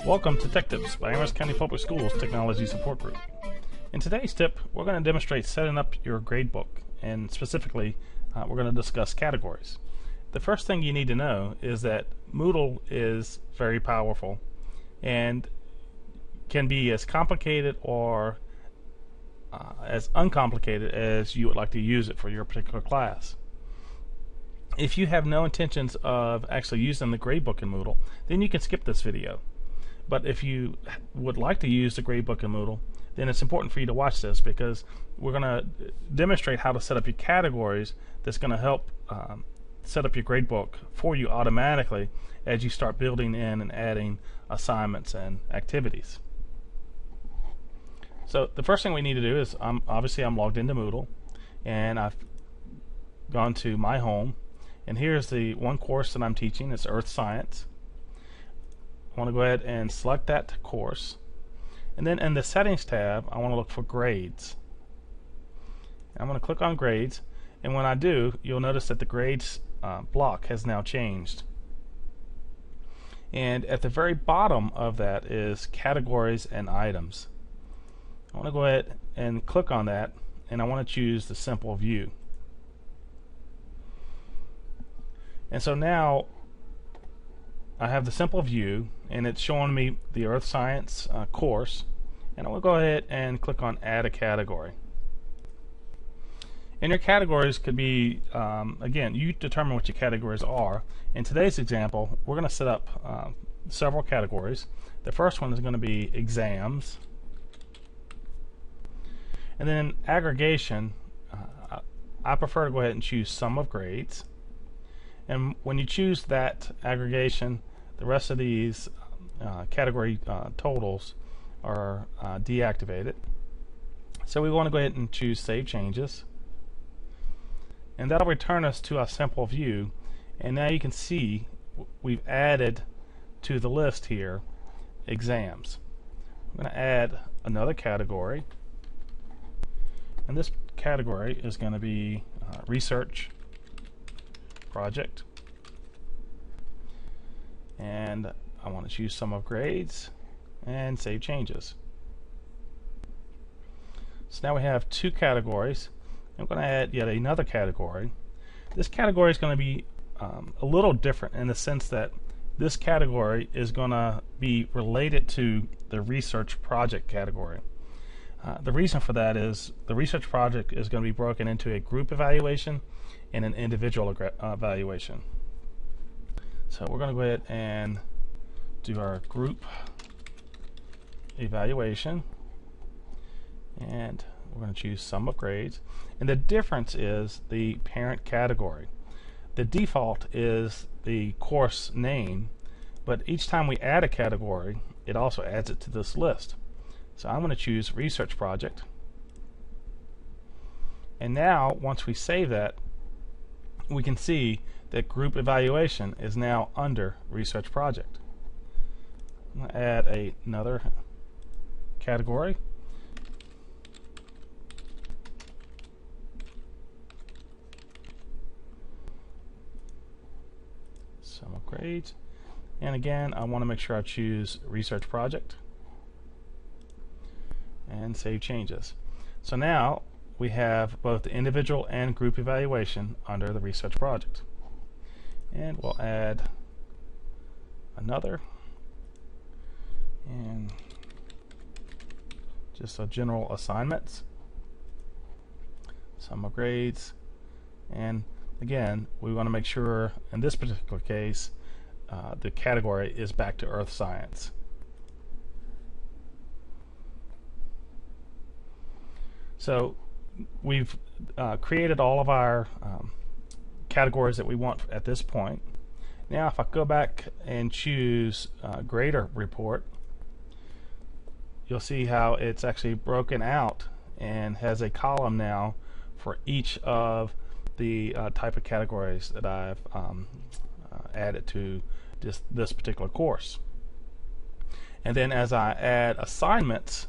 Welcome to Tech Tips by Amherst County Public Schools Technology Support Group. In today's tip, we're going to demonstrate setting up your gradebook, and specifically, we're going to discuss categories. The first thing you need to know is that Moodle is very powerful and can be as complicated or as uncomplicated as you would like to use it for your particular class. If you have no intentions of actually using the gradebook in Moodle, then you can skip this video. But if you would like to use the gradebook in Moodle, then it's important for you to watch this, because we're going to demonstrate how to set up your categories that's going to help set up your gradebook for you automatically as you start building in and adding assignments and activities. So the first thing we need to do is, obviously I'm logged into Moodle, and I've gone to my home, and here's the one course that I'm teaching. It's Earth Science. I want to go ahead and select that course, and then in the Settings tab I want to look for Grades. I'm going to click on Grades, and when I do, you'll notice that the Grades block has now changed. And at the very bottom of that is Categories and Items. I want to go ahead and click on that, and I want to choose the Simple View. And so now I have the Simple View, and it's showing me the Earth Science course, and I will go ahead and click on Add a Category. And your categories could be, again, you determine what your categories are. In today's example, we're going to set up several categories. The first one is going to be Exams. And then in Aggregation, I prefer to go ahead and choose Sum of Grades. And when you choose that aggregation, the rest of these category totals are deactivated. So we want to go ahead and choose Save Changes. And that'll return us to our Simple View. And now you can see we've added to the list here Exams. I'm going to add another category. And this category is going to be Research Project. And I want to choose Sum of Grades and Save Changes. So now we have two categories. I'm going to add yet another category. This category is going to be a little different in the sense that this category is going to be related to the Research Project category. The reason for that is the Research Project is going to be broken into a group evaluation and an individual evaluation. So we're going to go ahead and do our group evaluation, and we're going to choose Sum of Grades. And the difference is the parent category. The default is the course name, but each time we add a category, it also adds it to this list. So I'm going to choose Research Project. And now, once we save that, we can see that Group Evaluation is now under Research Project. I'm going to add another category. Sum of Grades. And again, I want to make sure I choose Research Project and Save Changes. So now we have both the individual and group evaluation under the Research Project. And we'll add another, and just a general assignments, Sum of Grades, and again we want to make sure in this particular case the category is back to Earth Science. So we've created all of our categories that we want at this point. Now if I go back and choose Grader Report, you'll see how it's actually broken out and has a column now for each of the type of categories that I've added to this particular course. And then as I add assignments,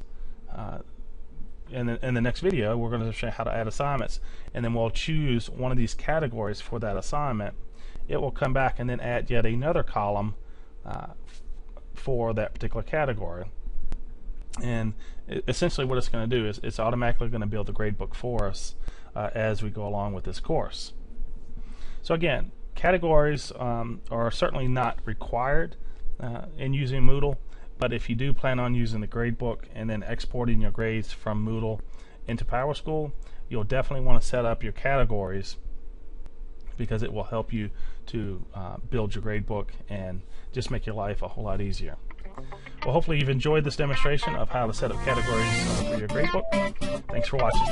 in the next video we're going to show you how to add assignments, and then we'll choose one of these categories for that assignment. It will come back and then add yet another column for that particular category. And essentially what it's going to do is it's automatically going to build the gradebook for us as we go along with this course. So again, categories are certainly not required in using Moodle, but if you do plan on using the gradebook and then exporting your grades from Moodle into PowerSchool, you'll definitely want to set up your categories, because it will help you to build your gradebook and just make your life a whole lot easier. Well, hopefully you've enjoyed this demonstration of how to set up categories for your gradebook. Thanks for watching.